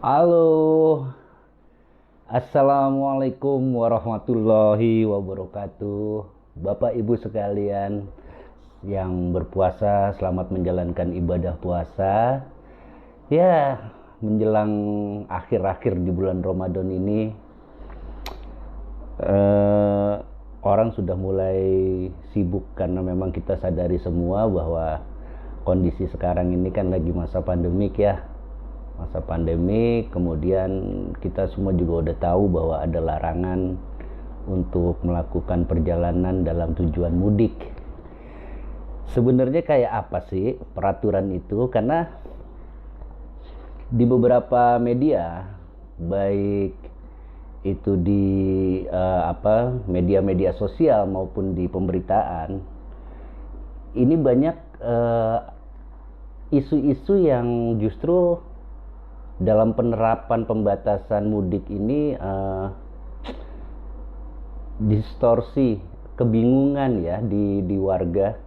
Halo, Assalamualaikum warahmatullahi wabarakatuh. Bapak Ibu sekalian yang berpuasa, selamat menjalankan ibadah puasa. Ya, menjelang akhir-akhir di bulan Ramadan ini, eh, orang sudah mulai sibuk karena memang kita sadari semua bahwa kondisi sekarang ini kan lagi masa pandemik ya. Masa pandemi, kemudian kita semua juga udah tahu bahwa ada larangan untuk melakukan perjalanan dalam tujuan mudik. Sebenarnya kayak apa sih peraturan itu? Karena di beberapa media, baik itu di media-media sosial maupun di pemberitaan, ini banyak isu-isu yang justru dalam penerapan pembatasan mudik ini distorsi, kebingungan ya di warga.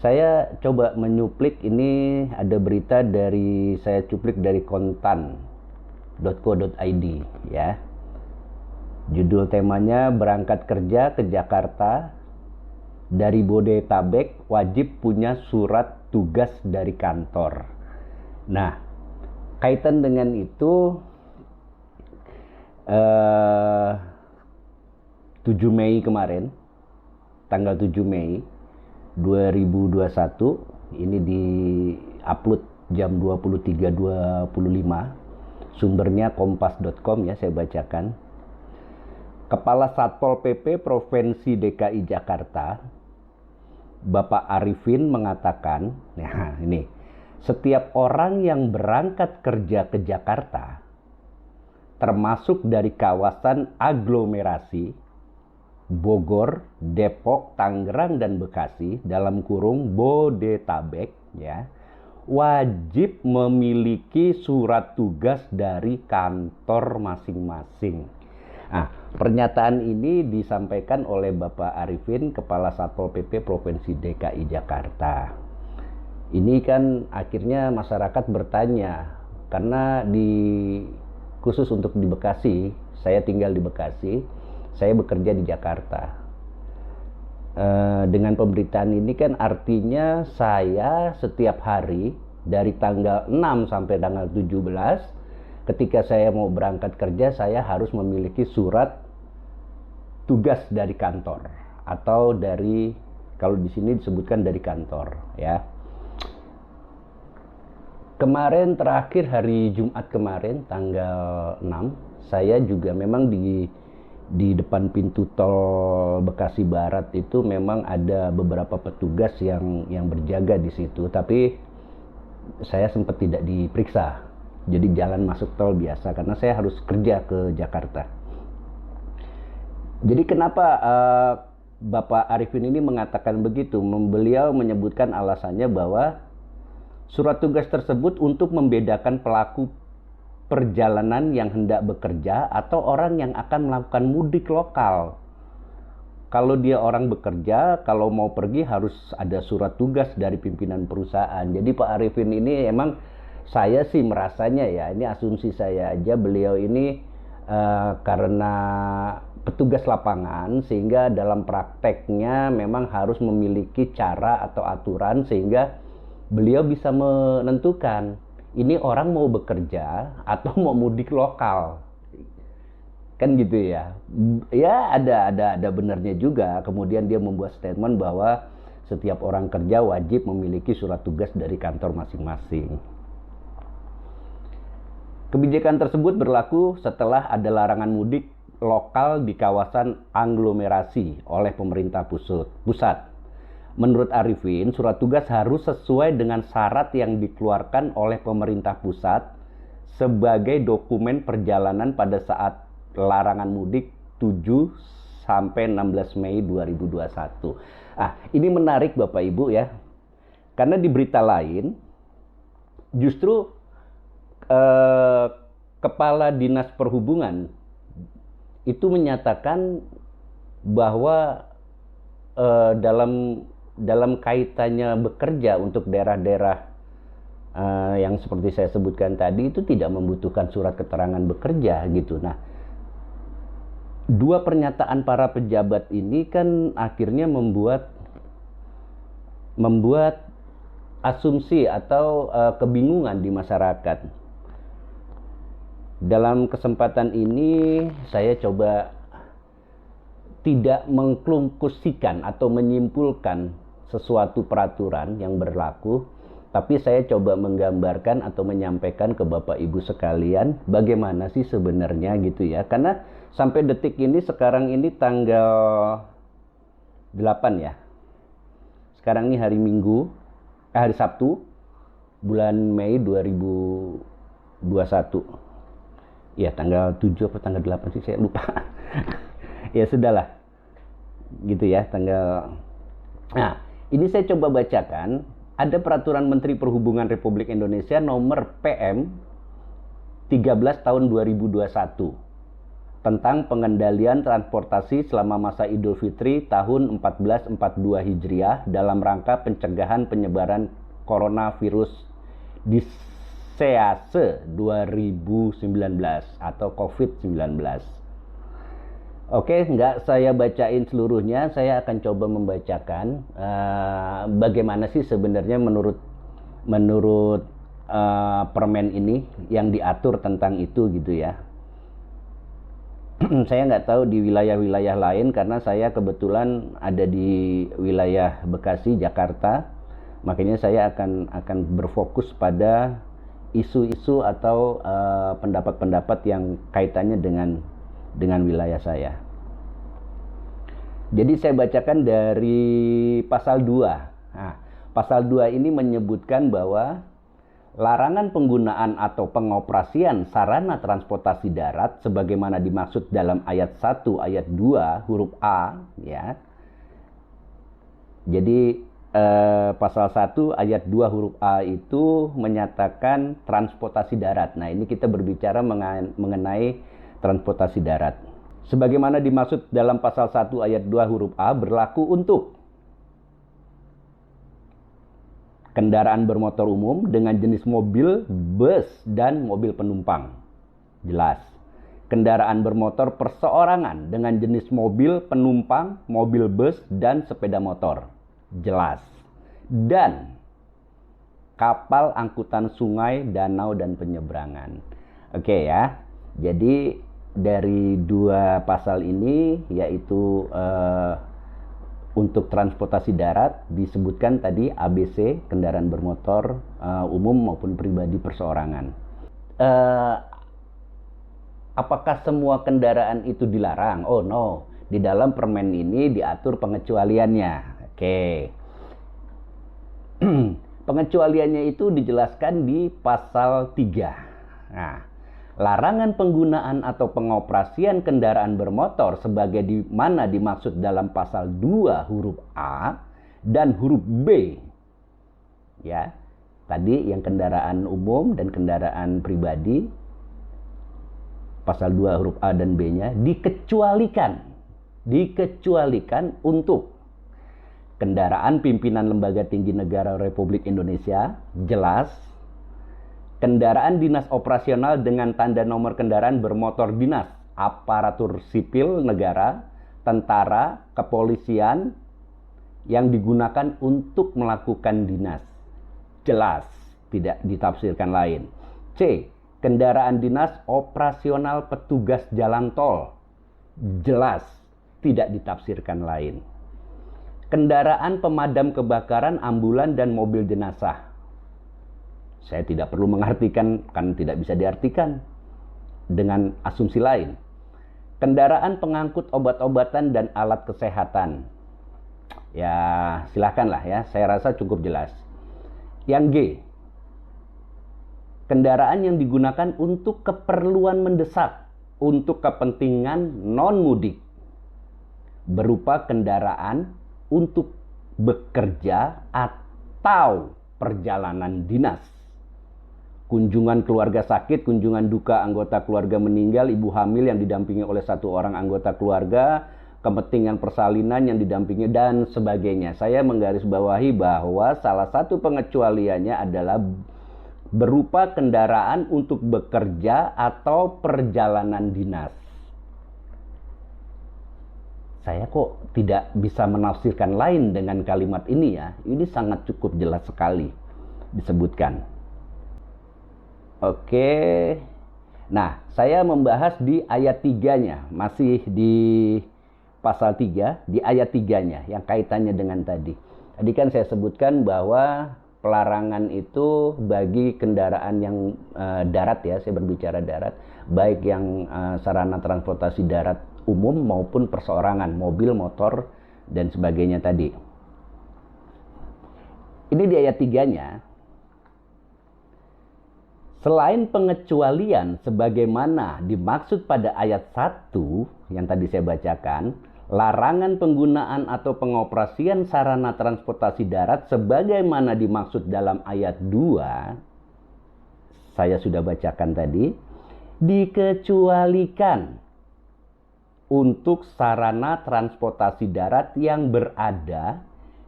Saya coba menyuplik, ini ada berita saya cuplik dari kontan.co.id ya. Judul temanya berangkat kerja ke Jakarta dari Bodetabek wajib punya surat tugas dari kantor. Nah, kaitan dengan itu 7 Mei kemarin, tanggal 7 Mei 2021, ini di-upload jam 23.25, sumbernya kompas.com ya, saya bacakan. Kepala Satpol PP Provinsi DKI Jakarta, Bapak Arifin mengatakan, nah ini, setiap orang yang berangkat kerja ke Jakarta, termasuk dari kawasan aglomerasi Bogor, Depok, Tangerang, dan Bekasi dalam kurung Bodetabek ya, wajib memiliki surat tugas dari kantor masing-masing. Nah, pernyataan ini disampaikan oleh Bapak Arifin, Kepala Satpol PP Provinsi DKI Jakarta. Ini kan akhirnya masyarakat bertanya, karena khusus untuk di Bekasi, saya tinggal di Bekasi, saya bekerja di Jakarta. Dengan pemberitaan ini kan artinya saya setiap hari dari tanggal 6 sampai tanggal 17, ketika saya mau berangkat kerja, saya harus memiliki surat tugas dari kantor, atau dari, kalau di sini disebutkan dari kantor ya. Kemarin terakhir hari Jumat kemarin tanggal 6, saya juga memang di depan pintu tol Bekasi Barat itu memang ada beberapa petugas yang berjaga di situ, tapi saya sempat tidak diperiksa. Jadi jalan masuk tol biasa karena saya harus kerja ke Jakarta. Jadi kenapa Bapak Arifin ini mengatakan begitu? Beliau menyebutkan alasannya bahwa surat tugas tersebut untuk membedakan pelaku perjalanan yang hendak bekerja atau orang yang akan melakukan mudik lokal. Kalau dia orang bekerja, kalau mau pergi harus ada surat tugas dari pimpinan perusahaan. Jadi Pak Arifin ini emang, saya sih merasanya ya, ini asumsi saya aja, beliau ini karena petugas lapangan, sehingga dalam prakteknya memang harus memiliki cara atau aturan sehingga beliau bisa menentukan ini orang mau bekerja atau mau mudik lokal, kan gitu ya. Ya ada benarnya juga. Kemudian dia membuat statement bahwa setiap orang kerja wajib memiliki surat tugas dari kantor masing-masing. Kebijakan tersebut berlaku setelah ada larangan mudik lokal di kawasan aglomerasi oleh pemerintah pusat. Menurut Arifin, surat tugas harus sesuai dengan syarat yang dikeluarkan oleh pemerintah pusat sebagai dokumen perjalanan pada saat larangan mudik 7 sampai 16 Mei 2021. Ini menarik Bapak Ibu ya. Karena di berita lain justru Kepala Dinas Perhubungan itu menyatakan bahwa dalam kaitannya bekerja untuk daerah-daerah yang seperti saya sebutkan tadi itu tidak membutuhkan surat keterangan bekerja gitu. Nah, dua pernyataan para pejabat ini kan akhirnya membuat asumsi atau kebingungan di masyarakat. Dalam kesempatan ini saya coba tidak mengkonklusikan atau menyimpulkan sesuatu peraturan yang berlaku, tapi saya coba menggambarkan atau menyampaikan ke Bapak Ibu sekalian bagaimana sih sebenarnya gitu ya. Karena sampai detik ini, sekarang ini tanggal 8 ya. Sekarang ini hari Minggu, hari Sabtu, bulan Mei 2021. Ya, tanggal 7 atau tanggal 8 sih, saya lupa. Ya sudahlah. Gitu ya, tanggal. Nah, ini saya coba bacakan. Ada Peraturan Menteri Perhubungan Republik Indonesia nomor PM 13 tahun 2021 tentang pengendalian transportasi selama masa Idul Fitri tahun 1442 Hijriah dalam rangka pencegahan penyebaran coronavirus disease 2019 atau COVID-19. Oke, nggak saya bacain seluruhnya, saya akan coba membacakan bagaimana sih sebenarnya menurut permen ini yang diatur tentang itu gitu ya. Saya nggak tahu di wilayah-wilayah lain karena saya kebetulan ada di wilayah Bekasi, Jakarta. Makanya saya akan berfokus pada isu-isu atau pendapat-pendapat yang kaitannya dengan wilayah saya. Jadi saya bacakan dari pasal 2. Nah, pasal 2 ini menyebutkan bahwa larangan penggunaan atau pengoperasian sarana transportasi darat sebagaimana dimaksud dalam ayat 1 ayat 2 huruf A ya. Jadi pasal 1 ayat 2 huruf A itu menyatakan transportasi darat. Nah, ini kita berbicara mengenai transportasi darat. Sebagaimana dimaksud dalam pasal 1 ayat 2 huruf A berlaku untuk kendaraan bermotor umum dengan jenis mobil, bus, dan mobil penumpang. Jelas. Kendaraan bermotor perseorangan dengan jenis mobil penumpang, mobil bus, dan sepeda motor. Jelas. Dan kapal angkutan sungai, danau, dan penyeberangan. Oke ya. Jadi dari dua pasal ini yaitu untuk transportasi darat disebutkan tadi ABC, kendaraan bermotor umum maupun pribadi perseorangan. Apakah semua kendaraan itu dilarang? Oh no, di dalam permen ini diatur pengecualiannya. Oke. Pengecualiannya itu dijelaskan di pasal 3. Nah, larangan penggunaan atau pengoperasian kendaraan bermotor sebagai di mana dimaksud dalam pasal 2 huruf A dan huruf B. Ya. Tadi yang kendaraan umum dan kendaraan pribadi pasal 2 huruf A dan B-nya dikecualikan untuk kendaraan pimpinan lembaga tinggi negara Republik Indonesia, jelas. Kendaraan dinas operasional dengan tanda nomor kendaraan bermotor dinas, aparatur sipil negara, tentara, kepolisian yang digunakan untuk melakukan dinas. Jelas, tidak ditafsirkan lain. C. Kendaraan dinas operasional petugas jalan tol. Jelas, tidak ditafsirkan lain. Kendaraan pemadam kebakaran, ambulan, dan mobil jenazah. Saya tidak perlu mengartikan, kan tidak bisa diartikan dengan asumsi lain. Kendaraan pengangkut obat-obatan dan alat kesehatan. Ya, silakanlah ya, saya rasa cukup jelas. Yang G. Kendaraan yang digunakan untuk keperluan mendesak, untuk kepentingan non-mudik. Berupa kendaraan untuk bekerja atau perjalanan dinas. Kunjungan keluarga sakit, kunjungan duka anggota keluarga meninggal, ibu hamil yang didampingi oleh satu orang anggota keluarga, kepentingan persalinan yang didampingi, dan sebagainya. Saya menggarisbawahi bahwa salah satu pengecualiannya adalah berupa kendaraan untuk bekerja atau perjalanan dinas. Saya kok tidak bisa menafsirkan lain dengan kalimat ini ya. Ini sangat cukup jelas sekali disebutkan. Oke. Nah, saya membahas di ayat 3-nya, masih di pasal 3, di ayat 3-nya yang kaitannya dengan tadi. Tadi kan saya sebutkan bahwa pelarangan itu bagi kendaraan yang darat ya, saya berbicara darat, baik yang sarana transportasi darat umum maupun perseorangan, mobil, motor, dan sebagainya tadi. Ini di ayat 3-nya. Selain pengecualian sebagaimana dimaksud pada ayat 1 yang tadi saya bacakan, larangan penggunaan atau pengoperasian sarana transportasi darat sebagaimana dimaksud dalam ayat 2, saya sudah bacakan tadi, dikecualikan untuk sarana transportasi darat yang berada,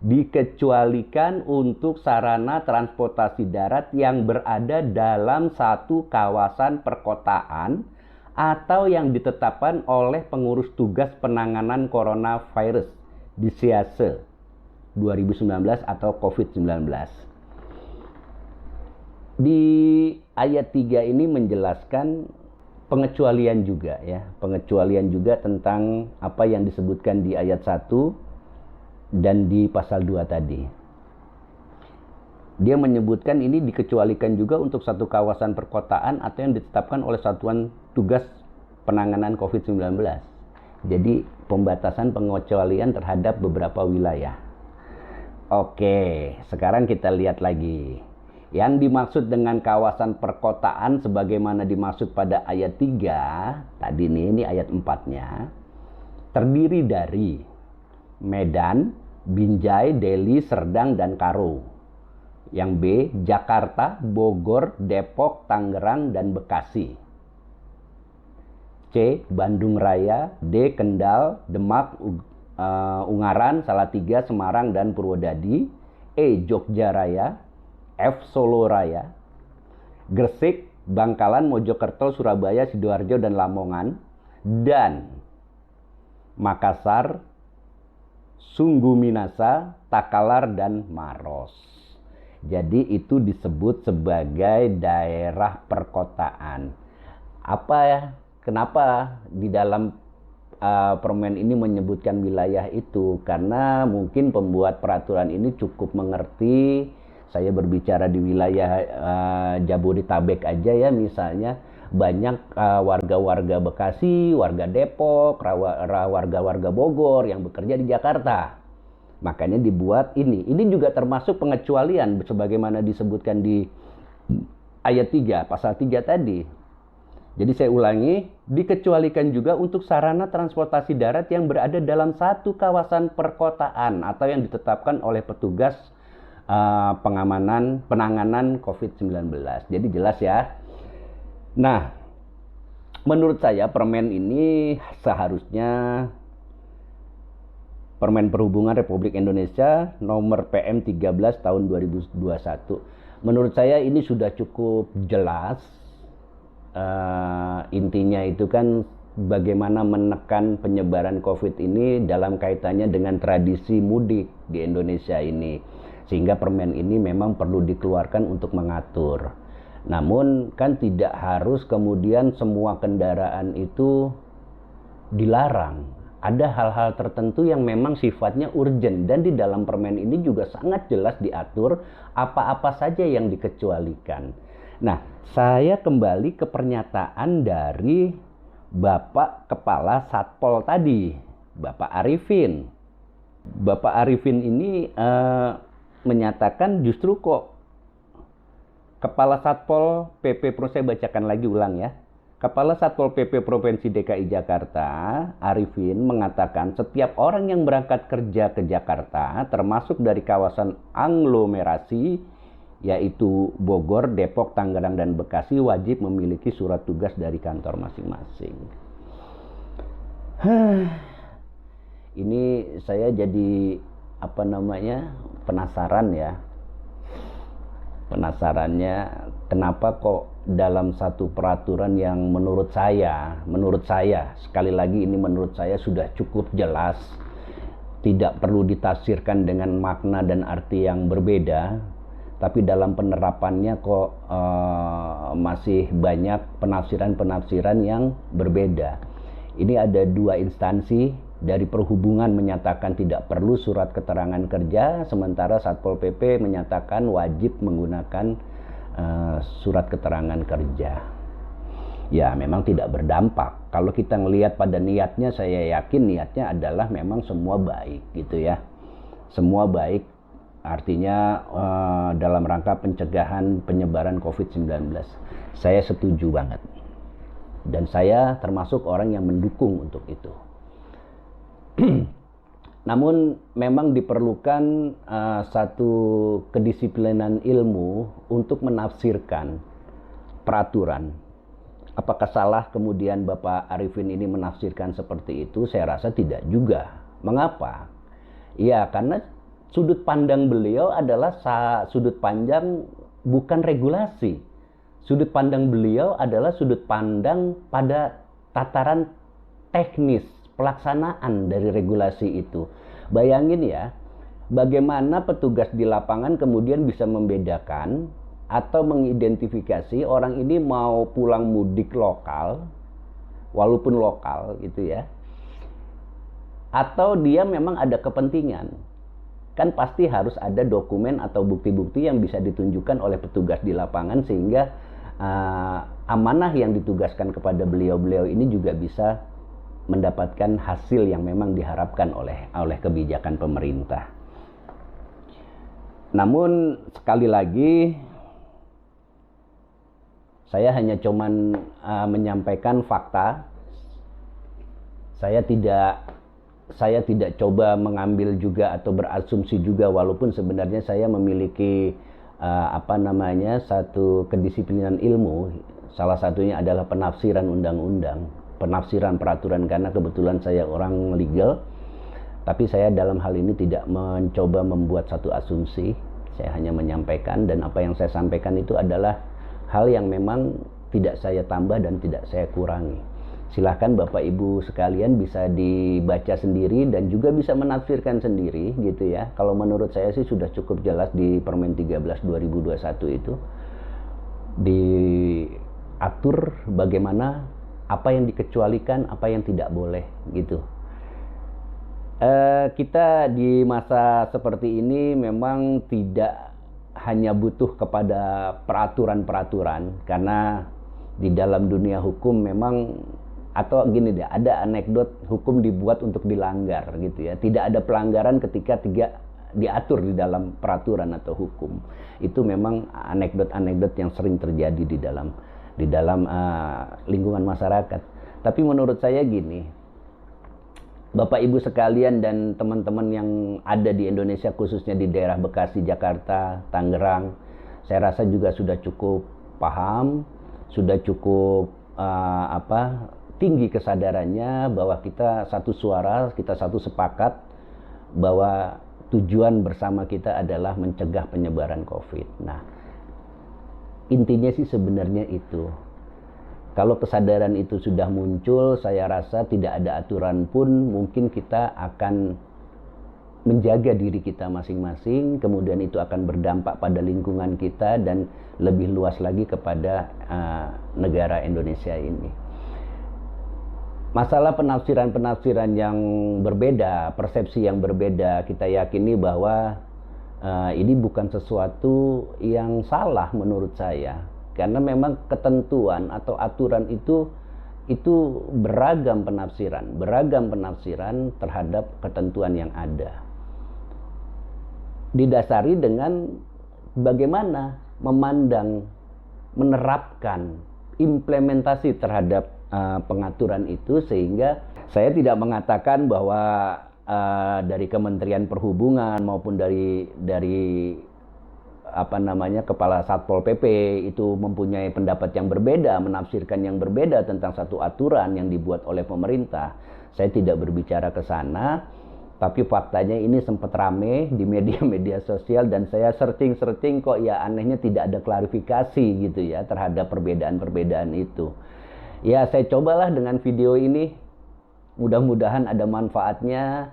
dikecualikan untuk sarana transportasi darat yang berada dalam satu kawasan perkotaan atau yang ditetapkan oleh pengurus tugas penanganan coronavirus di SIASE 2019 atau COVID-19. Di ayat 3 ini menjelaskan pengecualian juga ya, pengecualian juga tentang apa yang disebutkan di ayat 1 dan di pasal 2 tadi. Dia menyebutkan ini dikecualikan juga untuk satu kawasan perkotaan atau yang ditetapkan oleh Satuan Tugas Penanganan COVID-19. Jadi pembatasan pengecualian terhadap beberapa wilayah. Oke, sekarang kita lihat lagi. Yang dimaksud dengan kawasan perkotaan sebagaimana dimaksud pada ayat 3, tadi ini ayat 4-nya, terdiri dari Medan, Binjai, Deli, Serdang, dan Karo. Yang B, Jakarta, Bogor, Depok, Tangerang, dan Bekasi. C, Bandung Raya. D, Kendal, Demak, Ungaran, Salatiga, Semarang, dan Purwodadi. E, Jogja Raya. F, Solo Raya. Gresik, Bangkalan, Mojokerto, Surabaya, Sidoarjo, dan Lamongan. Dan Makassar, Sungguh Minasa, Takalar, dan Maros. Jadi itu disebut sebagai daerah perkotaan. Apa ya? Kenapa di dalam permen ini menyebutkan wilayah itu? Karena mungkin pembuat peraturan ini cukup mengerti. Saya berbicara di wilayah Jabodetabek aja ya, misalnya banyak warga-warga Bekasi, warga Depok, warga-warga Bogor yang bekerja di Jakarta. Makanya dibuat ini. Ini juga termasuk pengecualian sebagaimana disebutkan di ayat 3, pasal 3 tadi. Jadi saya ulangi, dikecualikan juga untuk sarana transportasi darat yang berada dalam satu kawasan perkotaan atau yang ditetapkan oleh petugas penanganan COVID-19. Jadi jelas ya. Nah, menurut saya permen ini seharusnya Permen Perhubungan Republik Indonesia nomor PM 13 tahun 2021. Menurut saya ini sudah cukup jelas. Intinya itu kan bagaimana menekan penyebaran COVID ini dalam kaitannya dengan tradisi mudik di Indonesia ini. Sehingga permen ini memang perlu dikeluarkan untuk mengatur. Namun kan tidak harus kemudian semua kendaraan itu dilarang. Ada hal-hal tertentu yang memang sifatnya urgent, dan di dalam permen ini juga sangat jelas diatur apa-apa saja yang dikecualikan. Nah, saya kembali ke pernyataan dari Bapak Kepala Satpol tadi, Bapak Arifin. Bapak Arifin ini menyatakan justru kok Kepala Satpol PP Pro, saya bacakan lagi ulang ya. Kepala Satpol PP Provinsi DKI Jakarta, Arifin, mengatakan setiap orang yang berangkat kerja ke Jakarta, termasuk dari kawasan aglomerasi, yaitu Bogor, Depok, Tangerang, dan Bekasi, wajib memiliki surat tugas dari kantor masing-masing. Ini saya jadi penasaran ya. Penasarannya kenapa kok dalam satu peraturan yang menurut saya sekali lagi ini menurut saya sudah cukup jelas, tidak perlu ditafsirkan dengan makna dan arti yang berbeda, tapi dalam penerapannya kok masih banyak penafsiran-penafsiran yang berbeda. Ini ada dua instansi. Dari Perhubungan menyatakan tidak perlu surat keterangan kerja, sementara Satpol PP menyatakan wajib menggunakan surat keterangan kerja. Ya, memang tidak berdampak. Kalau kita ngelihat pada niatnya, saya yakin niatnya adalah memang semua baik gitu ya. Semua baik, artinya dalam rangka pencegahan penyebaran COVID-19. Saya setuju banget. Dan saya termasuk orang yang mendukung untuk itu. Namun memang diperlukan satu kedisiplinan ilmu untuk menafsirkan peraturan. Apakah salah kemudian Bapak Arifin ini menafsirkan seperti itu? Saya rasa tidak juga. Mengapa? Ya, karena sudut pandang beliau adalah sudut pandang bukan regulasi. Sudut pandang beliau adalah sudut pandang pada tataran teknis pelaksanaan dari regulasi itu. Bayangin ya, bagaimana petugas di lapangan kemudian bisa membedakan atau mengidentifikasi orang ini mau pulang mudik lokal, walaupun lokal gitu ya, atau dia memang ada kepentingan. Kan pasti harus ada dokumen atau bukti-bukti yang bisa ditunjukkan oleh petugas di lapangan sehingga amanah yang ditugaskan kepada beliau-beliau ini juga bisa mendapatkan hasil yang memang diharapkan oleh kebijakan pemerintah. Namun sekali lagi saya hanya cuman menyampaikan fakta. Saya tidak coba mengambil juga atau berasumsi juga, walaupun sebenarnya saya memiliki satu kedisiplinan ilmu. Salah satunya adalah penafsiran undang-undang, penafsiran peraturan, karena kebetulan saya orang legal. Tapi saya dalam hal ini tidak mencoba membuat satu asumsi. Saya hanya menyampaikan, dan apa yang saya sampaikan itu adalah hal yang memang tidak saya tambah dan tidak saya kurangi. Silahkan Bapak Ibu sekalian bisa dibaca sendiri dan juga bisa menafsirkan sendiri gitu ya. Kalau menurut saya sih sudah cukup jelas di Permen 13 2021 itu diatur bagaimana apa yang dikecualikan, apa yang tidak boleh gitu. Kita di masa seperti ini memang tidak hanya butuh kepada peraturan-peraturan, karena di dalam dunia hukum memang, atau gini deh, ada anekdot hukum dibuat untuk dilanggar gitu ya. Tidak ada pelanggaran ketika diatur di dalam peraturan atau hukum. Itu memang anekdot-anekdot yang sering terjadi di dalam lingkungan masyarakat. Tapi menurut saya gini, Bapak Ibu sekalian dan teman-teman yang ada di Indonesia, khususnya di daerah Bekasi, Jakarta, Tangerang, saya rasa juga sudah cukup paham, sudah cukup tinggi kesadarannya bahwa kita satu suara, kita satu sepakat bahwa tujuan bersama kita adalah mencegah penyebaran COVID. Nah, intinya sih sebenarnya itu. Kalau kesadaran itu sudah muncul, saya rasa tidak ada aturan pun mungkin kita akan menjaga diri kita masing-masing, kemudian itu akan berdampak pada lingkungan kita dan lebih luas lagi kepada negara Indonesia ini. Masalah penafsiran-penafsiran yang berbeda, persepsi yang berbeda, kita yakini bahwa ini bukan sesuatu yang salah menurut saya. Karena memang ketentuan atau aturan itu beragam penafsiran terhadap ketentuan yang ada. Didasari dengan bagaimana memandang, menerapkan, implementasi terhadap pengaturan itu, sehingga saya tidak mengatakan bahwa dari Kementerian Perhubungan maupun dari Kepala Satpol PP itu mempunyai pendapat yang berbeda, menafsirkan yang berbeda tentang satu aturan yang dibuat oleh pemerintah. Saya tidak berbicara ke sana, Tapi faktanya ini sempat rame di media-media sosial dan saya searching kok ya anehnya tidak ada klarifikasi gitu ya terhadap perbedaan-perbedaan itu. Ya saya cobalah dengan video ini, mudah-mudahan ada manfaatnya.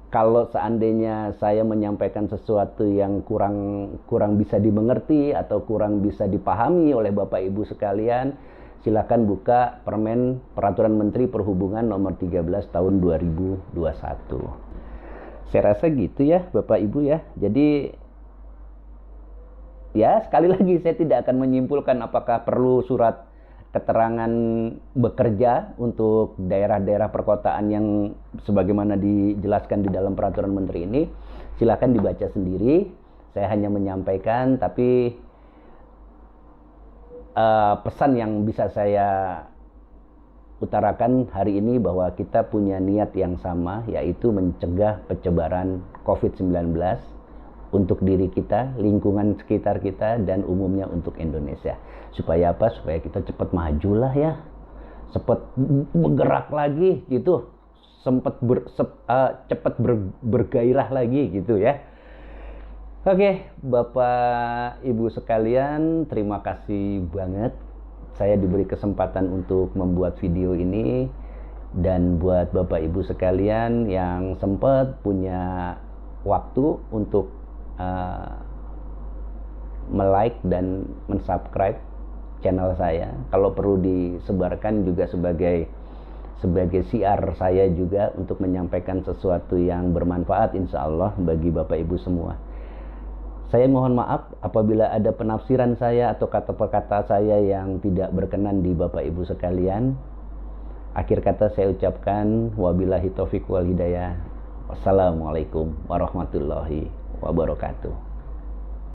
Kalau seandainya saya menyampaikan sesuatu yang kurang bisa dimengerti atau kurang bisa dipahami oleh Bapak Ibu sekalian, silakan buka Peraturan Menteri Perhubungan nomor 13 tahun 2021. Saya rasa gitu ya Bapak Ibu ya. Jadi ya sekali lagi saya tidak akan menyimpulkan apakah perlu surat keterangan bekerja untuk daerah-daerah perkotaan yang sebagaimana dijelaskan di dalam peraturan menteri ini. Silakan dibaca sendiri. Saya hanya menyampaikan, tapi pesan yang bisa saya utarakan hari ini bahwa kita punya niat yang sama, yaitu mencegah penyebaran COVID-19 untuk diri kita, lingkungan sekitar kita, dan umumnya untuk Indonesia. Supaya apa? Supaya kita cepat maju lah ya, cepat bergerak lagi gitu, cepat bergairah lagi gitu ya. Oke, Bapak Ibu sekalian, terima kasih banget. Saya diberi kesempatan untuk membuat video ini, dan buat Bapak Ibu sekalian yang sempat punya waktu untuk like dan mensubscribe channel saya, kalau perlu disebarkan juga sebagai siar saya juga untuk menyampaikan sesuatu yang bermanfaat insya Allah bagi Bapak Ibu semua. Saya mohon maaf apabila ada penafsiran saya atau kata-kata saya yang tidak berkenan di Bapak Ibu sekalian. Akhir kata saya ucapkan wabillahi taufiq wal hidayah. Wassalamualaikum warahmatullahi wabarakatuh.